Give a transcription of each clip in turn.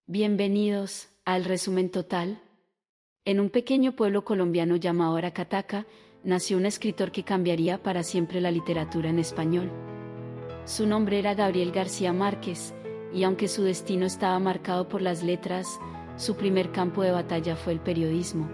Bienvenidos al resumen total. En un pequeño pueblo colombiano llamado Aracataca, nació un escritor que cambiaría para siempre la literatura en español. Su nombre era Gabriel García Márquez, y aunque su destino estaba marcado por las letras, su primer campo de batalla fue el periodismo.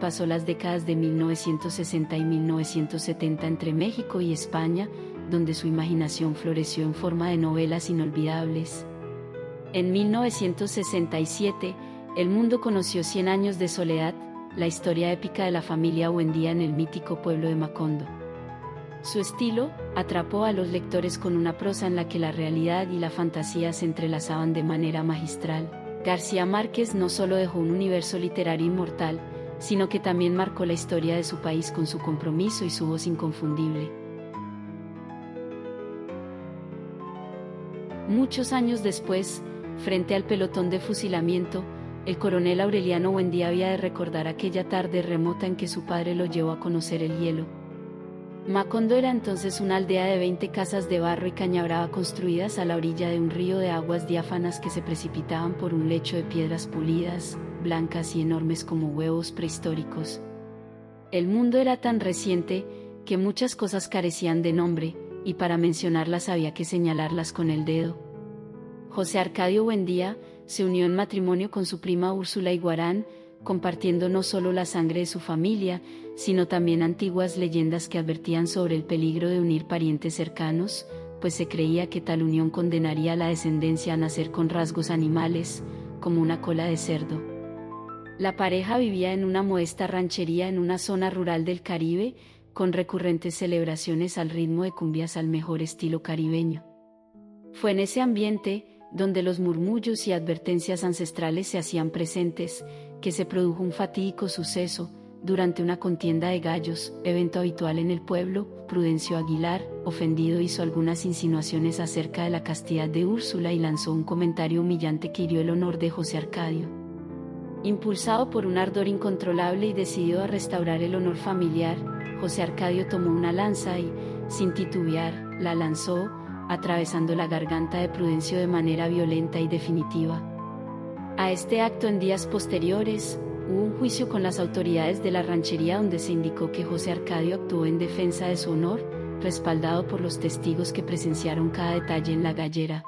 Pasó las décadas de 1960 y 1970 entre México y España, donde su imaginación floreció en forma de novelas inolvidables. En 1967, el mundo conoció 100 años de soledad, la historia épica de la familia Buendía en el mítico pueblo de Macondo. Su estilo atrapó a los lectores con una prosa en la que la realidad y la fantasía se entrelazaban de manera magistral. García Márquez no solo dejó un universo literario inmortal, sino que también marcó la historia de su país con su compromiso y su voz inconfundible. Muchos años después, frente al pelotón de fusilamiento, el coronel Aureliano Buendía había de recordar aquella tarde remota en que su padre lo llevó a conocer el hielo. Macondo era entonces una aldea de 20 casas de barro y cañabrava construidas a la orilla de un río de aguas diáfanas que se precipitaban por un lecho de piedras pulidas, blancas y enormes como huevos prehistóricos. El mundo era tan reciente que muchas cosas carecían de nombre, y para mencionarlas había que señalarlas con el dedo. José Arcadio Buendía se unió en matrimonio con su prima Úrsula Iguarán, compartiendo no solo la sangre de su familia, sino también antiguas leyendas que advertían sobre el peligro de unir parientes cercanos, pues se creía que tal unión condenaría a la descendencia a nacer con rasgos animales, como una cola de cerdo. La pareja vivía en una modesta ranchería en una zona rural del Caribe, con recurrentes celebraciones al ritmo de cumbias al mejor estilo caribeño. Fue en ese ambiente, donde los murmullos y advertencias ancestrales se hacían presentes, que se produjo un fatídico suceso. Durante una contienda de gallos, evento habitual en el pueblo, Prudencio Aguilar, ofendido, hizo algunas insinuaciones acerca de la castidad de Úrsula y lanzó un comentario humillante que hirió el honor de José Arcadio. Impulsado por un ardor incontrolable y decidido a restaurar el honor familiar, José Arcadio tomó una lanza y, sin titubear, la lanzó, atravesando la garganta de Prudencio de manera violenta y definitiva. A este acto, en días posteriores, hubo un juicio con las autoridades de la ranchería donde se indicó que José Arcadio actuó en defensa de su honor, respaldado por los testigos que presenciaron cada detalle en la gallera.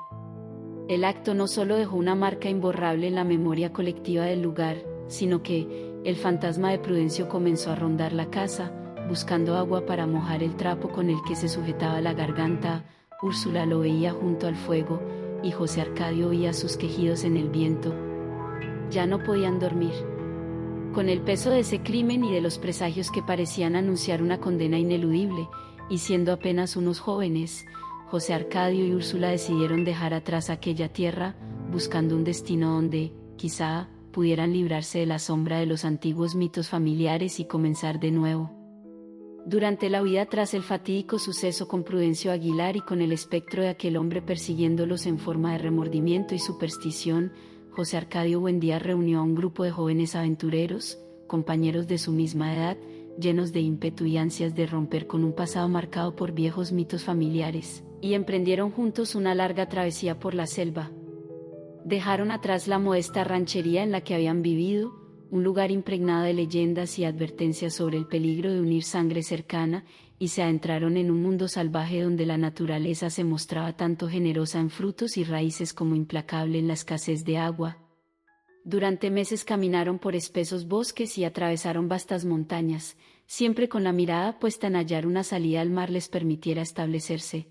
El acto no solo dejó una marca imborrable en la memoria colectiva del lugar, sino que el fantasma de Prudencio comenzó a rondar la casa, buscando agua para mojar el trapo con el que se sujetaba la garganta. Úrsula lo veía junto al fuego, y José Arcadio oía sus quejidos en el viento. Ya no podían dormir. Con el peso de ese crimen y de los presagios que parecían anunciar una condena ineludible, y siendo apenas unos jóvenes, José Arcadio y Úrsula decidieron dejar atrás aquella tierra, buscando un destino donde, quizá, pudieran librarse de la sombra de los antiguos mitos familiares y comenzar de nuevo. Durante la huida tras el fatídico suceso con Prudencio Aguilar y con el espectro de aquel hombre persiguiéndolos en forma de remordimiento y superstición, José Arcadio Buendía reunió a un grupo de jóvenes aventureros, compañeros de su misma edad, llenos de ímpetu y ansias de romper con un pasado marcado por viejos mitos familiares, y emprendieron juntos una larga travesía por la selva. Dejaron atrás la modesta ranchería en la que habían vivido, un lugar impregnado de leyendas y advertencias sobre el peligro de unir sangre cercana, y se adentraron en un mundo salvaje donde la naturaleza se mostraba tanto generosa en frutos y raíces como implacable en la escasez de agua. Durante meses caminaron por espesos bosques y atravesaron vastas montañas, siempre con la mirada puesta en hallar una salida al mar les permitiera establecerse.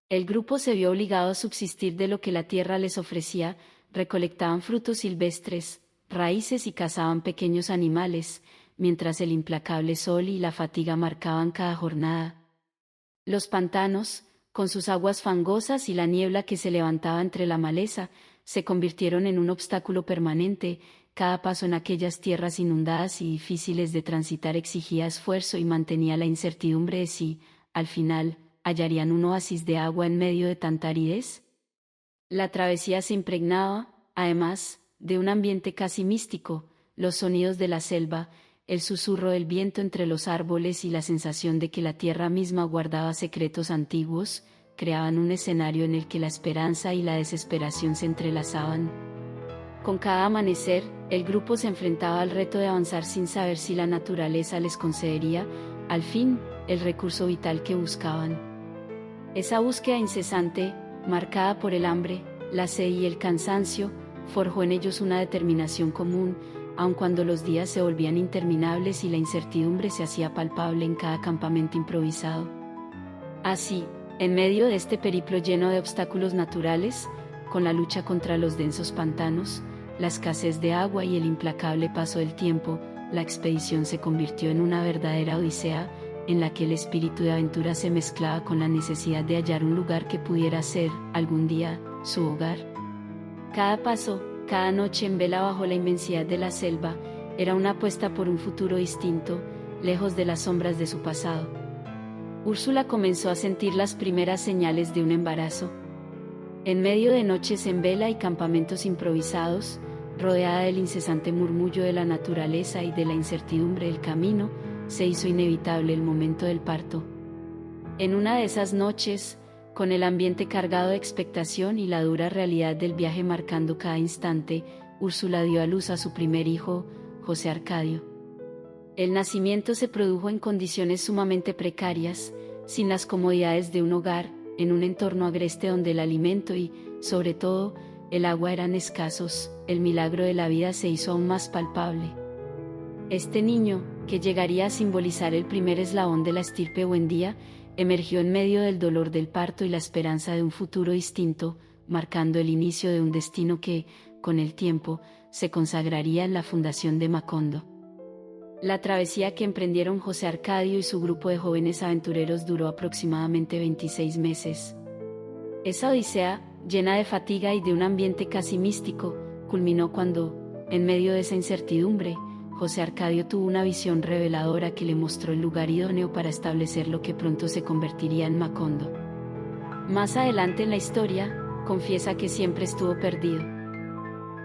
El grupo se vio obligado a subsistir de lo que la tierra les ofrecía, recolectaban frutos silvestres, raíces y cazaban pequeños animales, mientras el implacable sol y la fatiga marcaban cada jornada. Los pantanos, con sus aguas fangosas y la niebla que se levantaba entre la maleza, se convirtieron en un obstáculo permanente. Cada paso en aquellas tierras inundadas y difíciles de transitar exigía esfuerzo y mantenía la incertidumbre de si, al final, hallarían un oasis de agua en medio de tanta aridez. La travesía se impregnaba, además, de un ambiente casi místico, los sonidos de la selva, el susurro del viento entre los árboles y la sensación de que la tierra misma guardaba secretos antiguos, creaban un escenario en el que la esperanza y la desesperación se entrelazaban. Con cada amanecer, el grupo se enfrentaba al reto de avanzar sin saber si la naturaleza les concedería, al fin, el recurso vital que buscaban. Esa búsqueda incesante, marcada por el hambre, la sed y el cansancio, forjó en ellos una determinación común, aun cuando los días se volvían interminables y la incertidumbre se hacía palpable en cada campamento improvisado. Así, en medio de este periplo lleno de obstáculos naturales, con la lucha contra los densos pantanos, la escasez de agua y el implacable paso del tiempo, la expedición se convirtió en una verdadera odisea, en la que el espíritu de aventura se mezclaba con la necesidad de hallar un lugar que pudiera ser, algún día, su hogar. Cada paso, cada noche en vela bajo la inmensidad de la selva, era una apuesta por un futuro distinto, lejos de las sombras de su pasado. Úrsula comenzó a sentir las primeras señales de un embarazo. En medio de noches en vela y campamentos improvisados, rodeada del incesante murmullo de la naturaleza y de la incertidumbre del camino, se hizo inevitable el momento del parto. En una de esas noches, con el ambiente cargado de expectación y la dura realidad del viaje marcando cada instante, Úrsula dio a luz a su primer hijo, José Arcadio. El nacimiento se produjo en condiciones sumamente precarias, sin las comodidades de un hogar, en un entorno agreste donde el alimento y, sobre todo, el agua eran escasos. El milagro de la vida se hizo aún más palpable. Este niño, que llegaría a simbolizar el primer eslabón de la estirpe Buendía, emergió en medio del dolor del parto y la esperanza de un futuro distinto, marcando el inicio de un destino que, con el tiempo, se consagraría en la fundación de Macondo. La travesía que emprendieron José Arcadio y su grupo de jóvenes aventureros duró aproximadamente 26 meses. Esa odisea, llena de fatiga y de un ambiente casi místico, culminó cuando, en medio de esa incertidumbre, José Arcadio tuvo una visión reveladora que le mostró el lugar idóneo para establecer lo que pronto se convertiría en Macondo. Más adelante en la historia, confiesa que siempre estuvo perdido.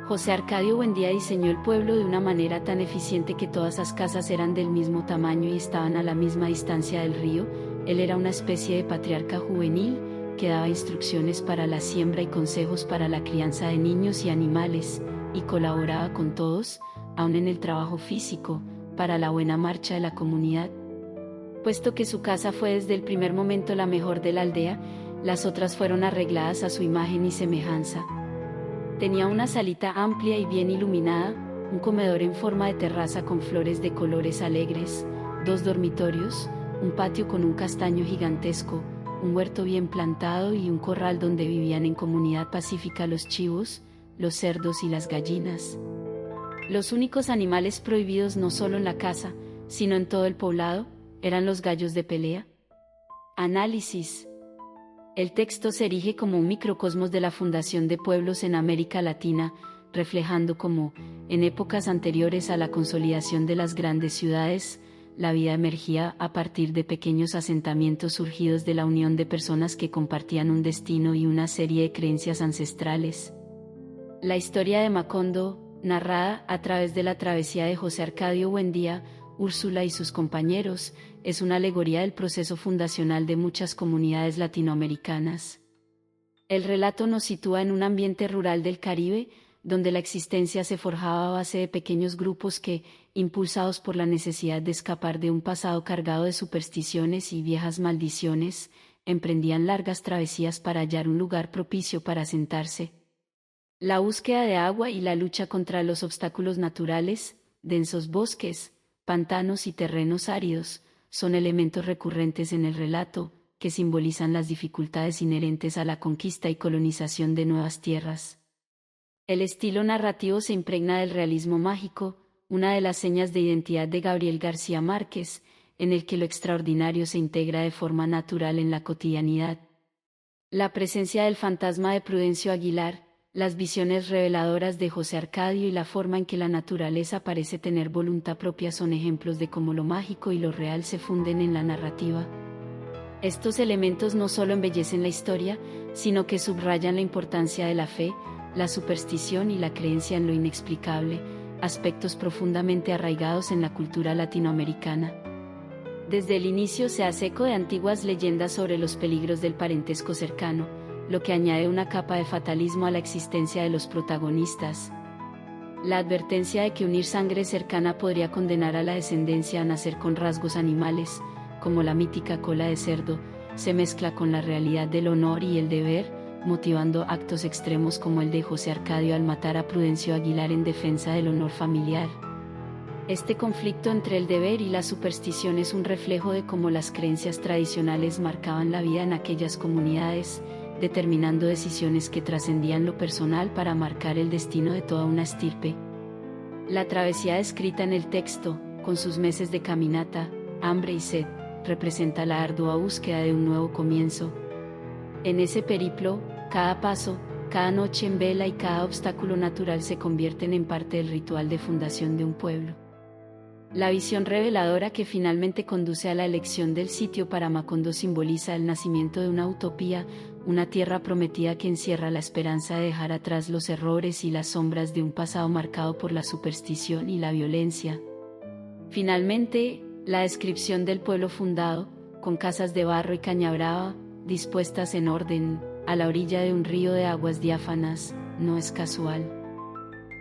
José Arcadio Buendía diseñó el pueblo de una manera tan eficiente que todas las casas eran del mismo tamaño y estaban a la misma distancia del río. Él era una especie de patriarca juvenil, que daba instrucciones para la siembra y consejos para la crianza de niños y animales, y colaboraba con todos, aun en el trabajo físico, para la buena marcha de la comunidad. Puesto que su casa fue desde el primer momento la mejor de la aldea, las otras fueron arregladas a su imagen y semejanza. Tenía una salita amplia y bien iluminada, un comedor en forma de terraza con flores de colores alegres, 2 dormitorios, un patio con un castaño gigantesco, un huerto bien plantado y un corral donde vivían en comunidad pacífica los chivos, los cerdos y las gallinas. Los únicos animales prohibidos no solo en la casa, sino en todo el poblado, eran los gallos de pelea. Análisis. El texto se erige como un microcosmos de la fundación de pueblos en América Latina, reflejando cómo, en épocas anteriores a la consolidación de las grandes ciudades, la vida emergía a partir de pequeños asentamientos surgidos de la unión de personas que compartían un destino y una serie de creencias ancestrales. La historia de Macondo, narrada a través de la travesía de José Arcadio Buendía, Úrsula y sus compañeros, es una alegoría del proceso fundacional de muchas comunidades latinoamericanas. El relato nos sitúa en un ambiente rural del Caribe, donde la existencia se forjaba a base de pequeños grupos que, impulsados por la necesidad de escapar de un pasado cargado de supersticiones y viejas maldiciones, emprendían largas travesías para hallar un lugar propicio para asentarse. La búsqueda de agua y la lucha contra los obstáculos naturales, densos bosques, pantanos y terrenos áridos, son elementos recurrentes en el relato, que simbolizan las dificultades inherentes a la conquista y colonización de nuevas tierras. El estilo narrativo se impregna del realismo mágico, una de las señas de identidad de Gabriel García Márquez, en el que lo extraordinario se integra de forma natural en la cotidianidad. La presencia del fantasma de Prudencio Aguilar, las visiones reveladoras de José Arcadio y la forma en que la naturaleza parece tener voluntad propia son ejemplos de cómo lo mágico y lo real se funden en la narrativa. Estos elementos no solo embellecen la historia, sino que subrayan la importancia de la fe, la superstición y la creencia en lo inexplicable, aspectos profundamente arraigados en la cultura latinoamericana. Desde el inicio se hace eco de antiguas leyendas sobre los peligros del parentesco cercano, lo que añade una capa de fatalismo a la existencia de los protagonistas. La advertencia de que unir sangre cercana podría condenar a la descendencia a nacer con rasgos animales, como la mítica cola de cerdo, se mezcla con la realidad del honor y el deber, motivando actos extremos como el de José Arcadio al matar a Prudencio Aguilar en defensa del honor familiar. Este conflicto entre el deber y la superstición es un reflejo de cómo las creencias tradicionales marcaban la vida en aquellas comunidades, determinando decisiones que trascendían lo personal para marcar el destino de toda una estirpe. La travesía descrita en el texto, con sus meses de caminata, hambre y sed, representa la ardua búsqueda de un nuevo comienzo. En ese periplo, cada paso, cada noche en vela y cada obstáculo natural se convierten en parte del ritual de fundación de un pueblo. La visión reveladora que finalmente conduce a la elección del sitio para Macondo simboliza el nacimiento de una utopía, una tierra prometida que encierra la esperanza de dejar atrás los errores y las sombras de un pasado marcado por la superstición y la violencia. Finalmente, la descripción del pueblo fundado, con casas de barro y caña brava, dispuestas en orden, a la orilla de un río de aguas diáfanas, no es casual.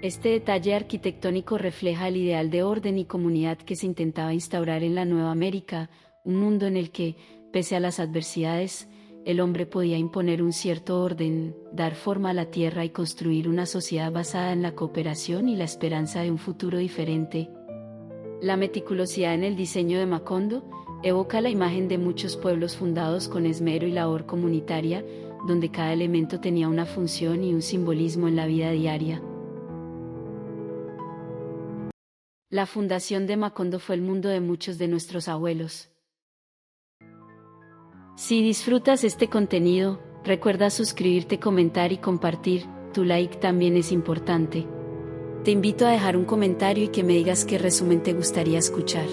Este detalle arquitectónico refleja el ideal de orden y comunidad que se intentaba instaurar en la Nueva América, un mundo en el que, pese a las adversidades, el hombre podía imponer un cierto orden, dar forma a la tierra y construir una sociedad basada en la cooperación y la esperanza de un futuro diferente. La meticulosidad en el diseño de Macondo evoca la imagen de muchos pueblos fundados con esmero y labor comunitaria, donde cada elemento tenía una función y un simbolismo en la vida diaria. La fundación de Macondo fue el mundo de muchos de nuestros abuelos. Si disfrutas este contenido, recuerda suscribirte, comentar y compartir, tu like también es importante. Te invito a dejar un comentario y que me digas qué resumen te gustaría escuchar.